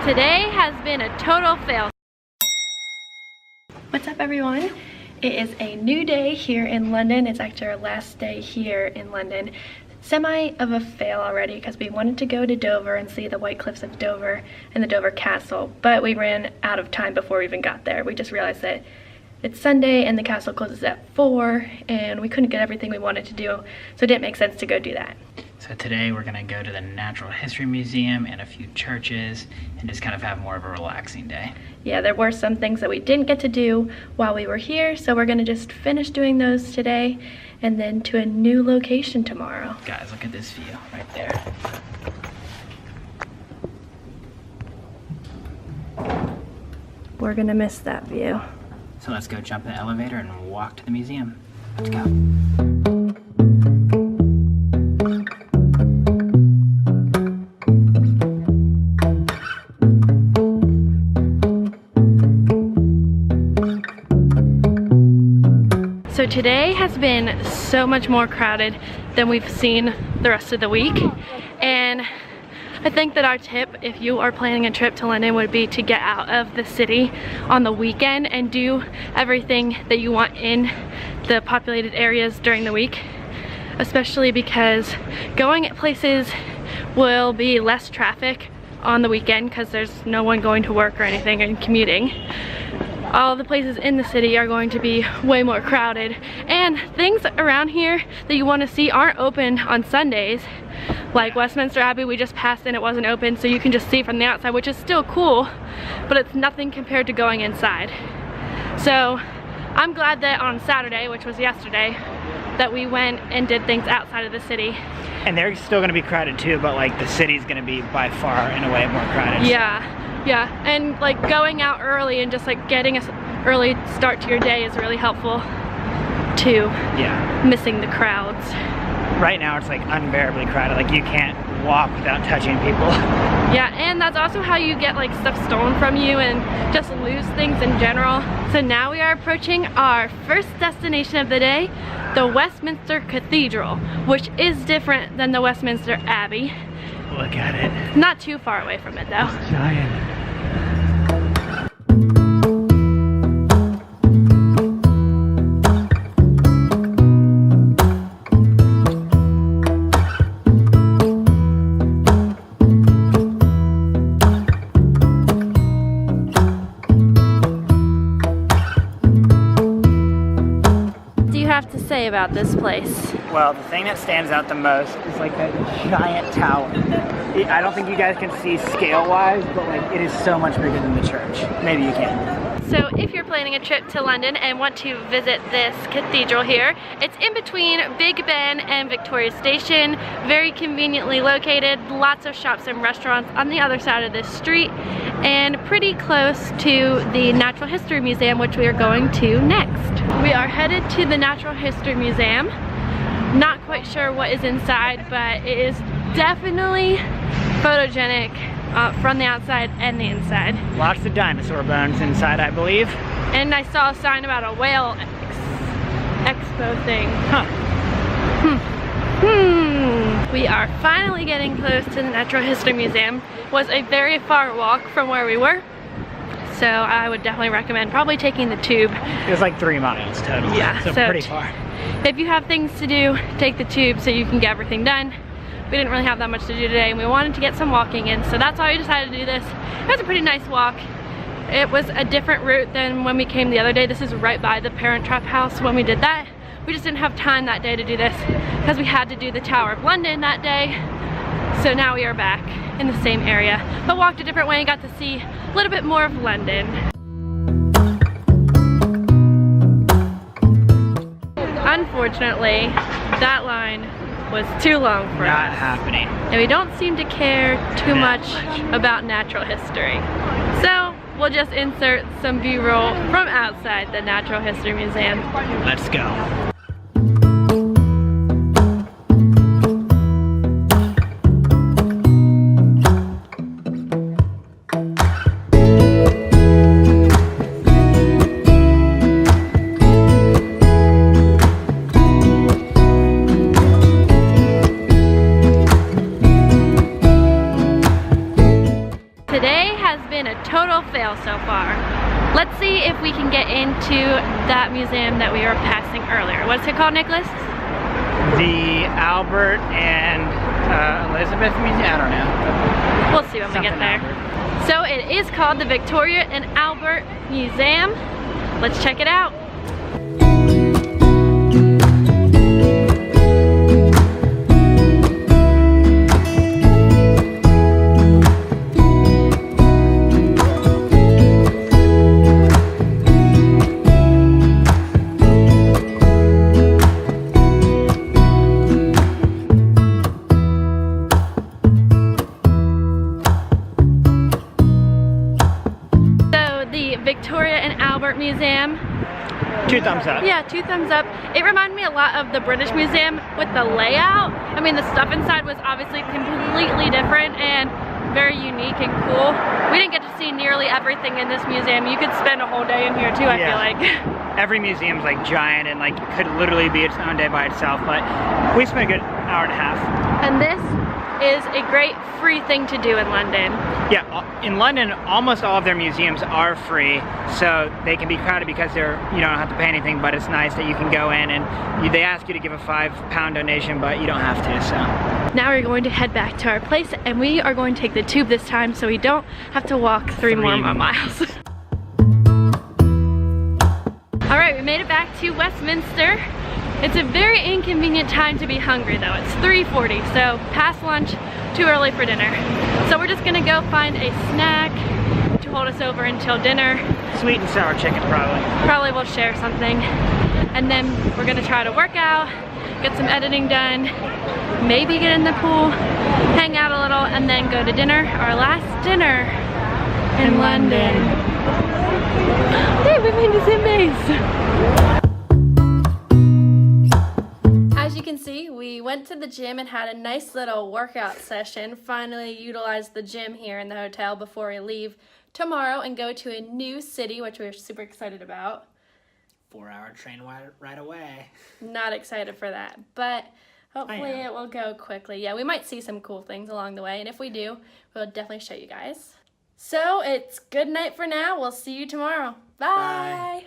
Today has been a total fail. What's up everyone? It is a new day here in London. It's actually our last day here in London. Semi of a fail already because we wanted to go to Dover and see the White Cliffs of Dover and the Dover Castle, but we ran out of time before we even got there. We just realized that it's Sunday and the castle closes at 4 and we couldn't get everything we wanted to do, so it didn't make sense to go do that. So today we're gonna go to the Natural History Museum and a few churches and just kind of have more of a relaxing day. Yeah, there were some things that we didn't get to do while we were here, so we're gonna just finish doing those today and then to a new location tomorrow. Guys, look at this view right there. We're gonna miss that view. So let's go jump in the elevator and walk to the museum. Let's go. So today has been so much more crowded than we've seen the rest of the week, and I think that our tip if you are planning a trip to London would be to get out of the city on the weekend and do everything that you want in the populated areas during the week, especially because going at places will be less traffic on the weekend because there's no one going to work or anything and commuting. All the places in the city are going to be way more crowded, and things around here that you want to see aren't open on Sundays. Like Westminster Abbey, we just passed and it wasn't open, so you can just see from the outside, which is still cool, but it's nothing compared to going inside. So I'm glad that on Saturday, which was yesterday, that we went and did things outside of the city. And they're still gonna be crowded too, but like the city's gonna be by far in a way more crowded. Yeah, and like going out early and just like getting an early start to your day is really helpful to missing the crowds. Right now it's like unbearably crowded, like you can't walk without touching people. Yeah, and that's also how you get like stuff stolen from you and just lose things in general. So now we are approaching our first destination of the day, the Westminster Cathedral, which is different than the Westminster Abbey. Look at it. Not too far away from it though. It's giant. What do you have to say about this place? Well, the thing that stands out the most is like that giant tower. I don't think you guys can see scale-wise, but like it is so much bigger than the church. Maybe you can. So if you're planning a trip to London and want to visit this cathedral here, it's in between Big Ben and Victoria Station, very conveniently located, lots of shops and restaurants on the other side of this street, and pretty close to the Natural History Museum, which we are going to next. We are headed to the Natural History Museum. Not quite sure what is inside, but it is definitely photogenic from the outside and the inside. Lots of dinosaur bones inside, I believe. And I saw a sign about a whale expo thing. We are finally getting close to the Natural History Museum. It was a very far walk from where we were, so I would definitely recommend probably taking the tube. It was like 3 miles total. Yeah, so pretty far. If you have things to do, take the tube so you can get everything done. We didn't really have that much to do today and we wanted to get some walking in, so that's why we decided to do this. It was a pretty nice walk. It was a different route than when we came the other day. This is right by the Parent Trap House when we did that. We just didn't have time that day to do this because we had to do the Tower of London that day. So now we are back in the same area, but walked a different way and got to see a little bit more of London. Unfortunately, that line was too long for us. Not happening. And we don't seem to care too much about natural history. So we'll just insert some B-roll from outside the Natural History Museum. Let's go. Today has been a total fail so far. Let's see if we can get into that museum that we were passing earlier. What's it called, Nicholas? The Albert and Elizabeth Museum? I don't know. We'll see when we get there. Albert. So it is called the Victoria and Albert Museum. Let's check it out. Victoria and Albert Museum. 2 thumbs up. Yeah, 2 thumbs up. It reminded me a lot of the British Museum with the layout. I mean, the stuff inside was obviously completely different and very unique and cool. We didn't get to see nearly everything in this museum. You could spend a whole day in here too, I feel like. Every museum's like giant and like could literally be its own day by itself, but we spent a good hour and a half. And this is a great free thing to do in London. Yeah, in London, almost all of their museums are free, so they can be crowded because you don't have to pay anything, but it's nice that you can go in and they ask you to give a £5 donation, but you don't have to, so. Now we're going to head back to our place, and we are going to take the tube this time so we don't have to walk 3 more miles. All right, we made it back to Westminster. It's a very inconvenient time to be hungry though. It's 3:40, so past lunch, too early for dinner. So we're just gonna go find a snack to hold us over until dinner. Sweet and sour chicken, probably. Probably we'll share something. And then we're gonna try to work out, get some editing done, maybe get in the pool, hang out a little, and then go to dinner, our last dinner in London. Hey, we made the same base. As you can see, we went to the gym and had a nice little workout session. Finally utilized the gym here in the hotel before we leave tomorrow and go to a new city, which we're super excited about. 4-hour train right away. Not excited for that, but hopefully it will go quickly. Yeah, we might see some cool things along the way, and if we do, we'll definitely show you guys. So it's good night for now. We'll see you tomorrow. Bye.